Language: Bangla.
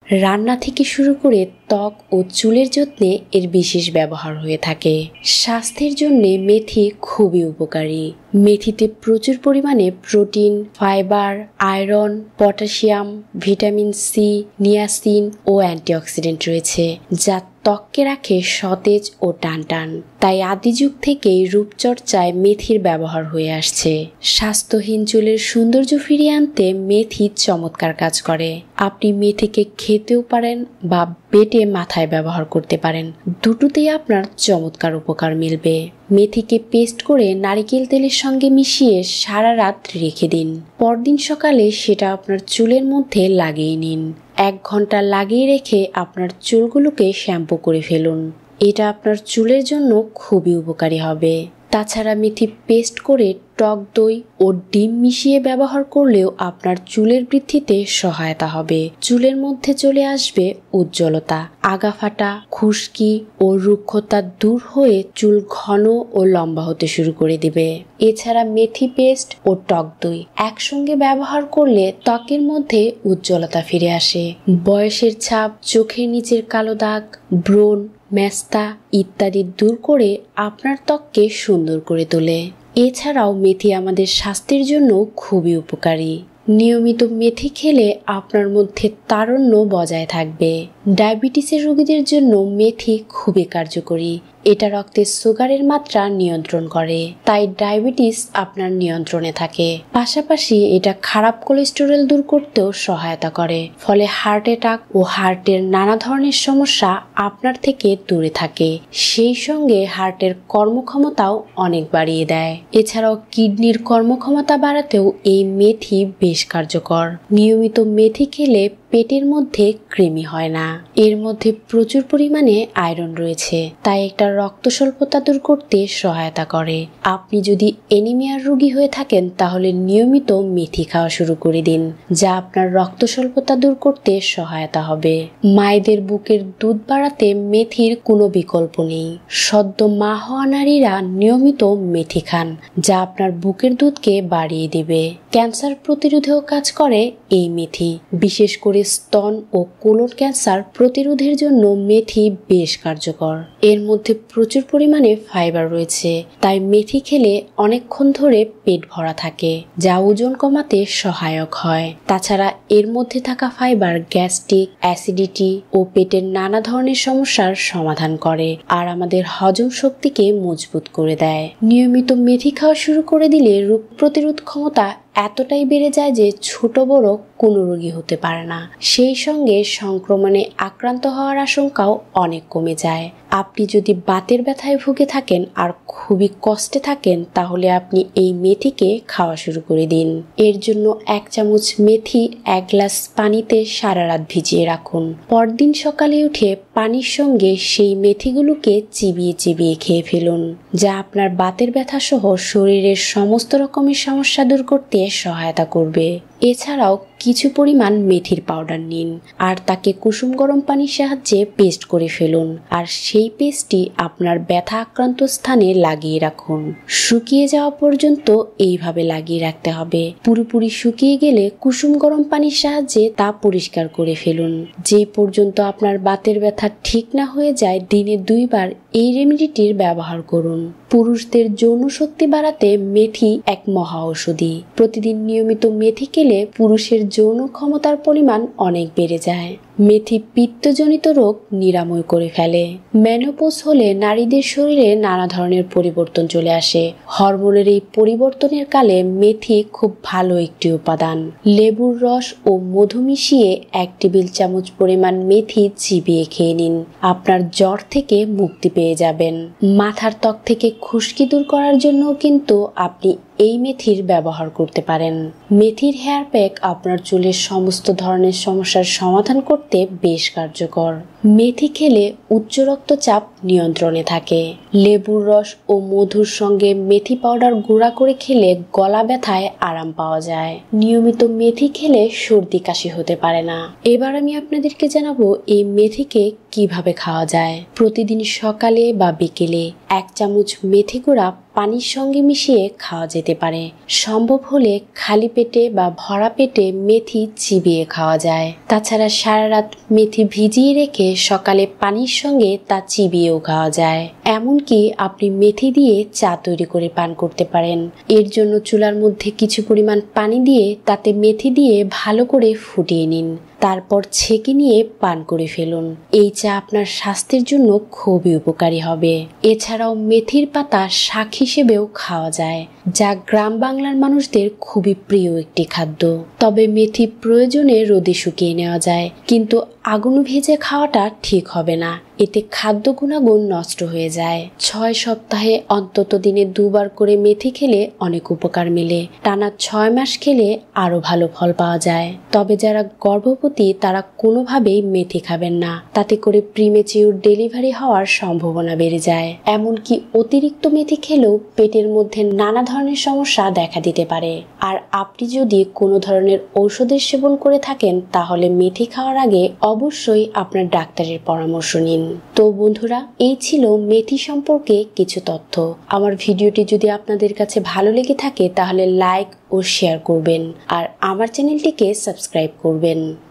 রান্না থেকে শুরু করে ত্বক ও চুলের যত্নে এর বিশেষ ব্যবহার হয়ে থাকে। স্বাস্থ্যের জন্য মেথি খুবই উপকারী। মেথিতে প্রচুর পরিমাণে protein, fibre, iron, potassium, vitamin C, niacin ও অ্যান্টিঅক্সিডেন্ট রয়েছে, যা ত্বককে রাখে সতেজ ও টানটান। তাই আদি যুগ থেকেই রূপচর্চায় মেথির ব্যবহার হয়ে আসছে। স্বাস্থ্যহীন চুলের সৌন্দর্য ফিরিয়ে আনতে মেথি চমৎকার কাজ করে। আপনি মেথিকে খেতেও পারেন বা বেটে মাথায় ব্যবহার করতে পারেন। দুটোতেই আপনার চমৎকার উপকার মিলবে। মেথিকে পেস্ট করে নারিকেল তেলের সঙ্গে মিশিয়ে সারা রাত রেখে দিন। পরদিন সকালে সেটা আপনার চুলের মধ্যে লাগিয়ে নিন। 1 ঘন্টা লাগিয়ে রেখে আপনার চুলগুলোকে শ্যাম্পু করে ফেলুন। এটা আপনার চুলের জন্য খুবই উপকারী হবে। তাছাড়া মেথি পেস্ট করে টক দই ও ডিম মিশিয়ে ব্যবহার করলেও আপনার চুলের বৃদ্ধিতে সহায়তা হবে। চুলের মধ্যে চলে আসবে উজ্জ্বলতা, আগা ফাটা, খুশকি ও রুক্ষতা দূর হয়ে চুল ঘন ও লম্বা হতে শুরু করে দিবে। এছাড়া মেথি পেস্ট ও টক দই একসঙ্গে ব্যবহার করলে ত্বকের মধ্যে উজ্জ্বলতা ফিরে আসে। বয়সের ছাপ, চোখের নিচের কালো দাগ, ব্রণ, মেস্তা ইত্যাদি দূর করে আপনার ত্বককে সুন্দর করে তোলে। এছাড়াও মেথি আমাদের স্বাস্থ্যের জন্য খুবই উপকারী। নিয়মিত মেথি খেলে আপনার মধ্যে তারুণ্য বজায় থাকবে। ডায়াবেটিসের রোগীদের জন্য মেথি খুবই কার্যকরী। এটা রক্তে সুগারের মাত্রা নিয়ন্ত্রণ করে, তাই ডায়াবেটিস আপনার নিয়ন্ত্রণে থাকে। পাশাপাশি এটা খারাপ কোলেস্টেরল দূর করতেও সহায়তা করে, ফলে হার্ট অ্যাটাক ও হার্টের নানা ধরনের সমস্যা আপনার থেকে দূরে থাকে। সেই সঙ্গে হার্টের কর্মক্ষমতাও অনেক বাড়িয়ে দেয়। এছাড়াও কিডনির কর্মক্ষমতা বাড়াতেও এই মেথি বেশ কার্যকর। নিয়মিত মেথি খেলে পেটের মধ্যে কৃমি হয় না। এর মধ্যে প্রচুর পরিমাণে আয়রন রয়েছে, তাই একটা রক্ত স্বল্পতা দূর করতে সহায়তা করে। আপনি যদি অ্যানিমিয়ার রোগী হয়ে থাকেন তাহলে নিয়মিত মেথি খাওয়া শুরু করে দিন, যা আপনার রক্ত স্বল্পতা দূর করতে সহায়তা হবে। মায়েদের বুকের দুধ বাড়াতে মেথির কোনো বিকল্প নেই। সদ্য মা হওয়া নারীরা নিয়মিত মেথি খান, যা আপনার বুকের দুধকে বাড়িয়ে দিবে। ক্যান্সার প্রতিরোধেও কাজ করে এই মেথি। বিশেষ করে স্তন ও কোলন ক্যান্সার প্রতিরোধের জন্য মেথি বেশ কার্যকর। এর মধ্যে প্রচুর পরিমাণে ফাইবার রয়েছে, তাই মেথি খেলে অনেকক্ষণ ধরে পেট ভরা থাকে, যা ওজন কমাতে সহায়ক হয়। তাছাড়া এর মধ্যে থাকা ফাইবার গ্যাস্ট্রিক, অ্যাসিডিটি ও পেটের নানা ধরনের সমস্যার সমাধান করে আর আমাদের হজম শক্তিকে মজবুত করে দেয়। নিয়মিত মেথি খাওয়া শুরু করে দিলে রোগ প্রতিরোধ ক্ষমতা এতটাই বেড়ে যায় যে ছোট বড় কোনো রোগী হতে পারে না। সেই সঙ্গে সংক্রমণে আক্রান্ত হওয়ার আশঙ্কাও অনেক কমে যায়। আপনি যদি বাতের ব্যথায় ভুগে থাকেন আর খুবই কষ্টে থাকেন তাহলে আপনি এই মেথিকে খাওয়া শুরু করে দিন। এর জন্য 1 চামচ মেথি 1 গ্লাস পানিতে সারা রাত ভিজিয়ে রাখুন। পরদিন সকালে উঠে পানির সঙ্গে সেই মেথিগুলোকে চিবিয়ে চিবিয়ে খেয়ে ফেলুন, যা আপনার বাতের ব্যথা সহ শরীরের সমস্ত রকমের সমস্যা দূর করতে সহায়তা করবে। এছাড়াও কিছু পরিমাণ মেথির পাউডার নিন আর তাকে কুসুম গরম পানির সাহায্যে পেস্ট করে ফেলুন, আর সেই পেস্টটি আপনার ব্যথা আক্রান্ত স্থানে লাগিয়ে রাখুন। শুকিয়ে যাওয়া পর্যন্ত এইভাবে লাগিয়ে রাখতে হবে। পুরোপুরি শুকিয়ে গেলে কুসুম গরম পানির সাহায্যে তা পরিষ্কার করে ফেলুন। যে পর্যন্ত আপনার বাতের ব্যথা ঠিক না হয়ে যায় দিনে 2 বার এই রেমেডিটির ব্যবহার করুন। পুরুষদের যৌন শক্তি বাড়াতে মেথি এক মহা ঔষধি। প্রতিদিন নিয়মিত মেথি খেলে পুরুষের যৌন ক্ষমতার পরিমাণ অনেক বেড়ে যায়। মেথি পিত্তজনিত রোগ নিরাময় করে ফেলে। মেনোপজ হলে নারীদের শরীরে নানা ধরনের পরিবর্তন চলে আসে। হরমোনের এই পরিবর্তনের কালে মেথি খুব ভালো একটি উপাদান। লেবুর রস ও মধু মিশিয়ে 1 টেবিল চামচ পরিমাণ মেথি চিবিয়ে খেয়ে নিন। আপনার জ্বর থেকে মুক্তি পেয়ে যাবেন। মাথার ত্বক থেকে খুশকি দূর করার জন্য কিন্তু আপনি এই মেথির ব্যবহার করতে পারেন। মেথির হেয়ার প্যাক আপনার চুলের সমস্ত ধরনের সমস্যার সমাধান করতে বেশ কার্যকর। মেথি খেলে উচ্চ রক্তচাপ নিয়ন্ত্রণে থাকে। লেবুর রস ও মধুর সঙ্গে মেথি পাউডার গুঁড়া করে খেলে গলা ব্যথায় আরাম পাওয়া যায়। নিয়মিত মেথি খেলে সর্দি কাশি হতে পারে না। এবার আমি আপনাদেরকে জানাবো এই মেথিকে কিভাবে খাওয়া যায়। প্রতিদিন সকালে বা বিকেলে 1 চামচ মেথি গুঁড়া পানির সঙ্গে মিশিয়ে খাওয়া যেতে পারে। সম্ভব হলে খালি পেটে বা ভরা পেটে মেথি চিবিয়ে খাওয়া যায়। তাছাড়া সারা রাত মেথি ভিজিয়ে রেখে সকালে পানির সঙ্গে তা চিবিয়েও খাওয়া যায়। এমনকি আপনি মেথি দিয়ে চা তৈরি করে পান করতে পারেন। এর জন্য চুলার মধ্যে কিছু পরিমাণ পানি দিয়ে তাতে মেথি দিয়ে ভালো করে ফুটিয়ে নিন, তারপর ছেঁকে নিয়ে পান করে ফেলুন। এই চা আপনার স্বাস্থ্যের জন্য খুবই উপকারী হবে। এছাড়াও মেথির পাতা শাক হিসেবেও খাওয়া যায়, যা গ্রাম বাংলার মানুষদের খুবই প্রিয় একটি খাদ্য। তবে মেথি প্রয়োজনে রোদে শুকিয়ে নেওয়া যায়, কিন্তু আগুন ভেজে খাওয়াটা ঠিক হবে না, এতে খাদ্য গুণাগুণ নষ্ট হয়ে যায়। 6 সপ্তাহে অন্তত দিনে 2 বার করে মেথি খেলে অনেক উপকার মেলে। টানা 6 মাস খেলে আরো ভালো ফল পাওয়া যায়। তবে যারা গর্ভবতী তারা কোনোভাবেই মেথি খাবেন না, তাতে করে প্রিমেচিউর ডেলিভারি হওয়ার সম্ভাবনা বেড়ে যায়। এমনকি অতিরিক্ত মেথি খেলেও পেটের মধ্যে নানা ধরনের সমস্যা দেখা দিতে পারে। আর আপনি যদি কোনো ধরনের ঔষধের সেবন করে থাকেন তাহলে মেথি খাওয়ার আগে অবশ্যই আপনার ডাক্তারের পরামর্শ নিন। তো বন্ধুরা, এই ছিল মেথি সম্পর্কে কিছু তথ্য। আমার ভিডিওটি যদি আপনাদের কাছে ভালো লেগে থাকে তাহলে লাইক ও শেয়ার করবেন আর আমার চ্যানেলটিকে সাবস্ক্রাইব করবেন।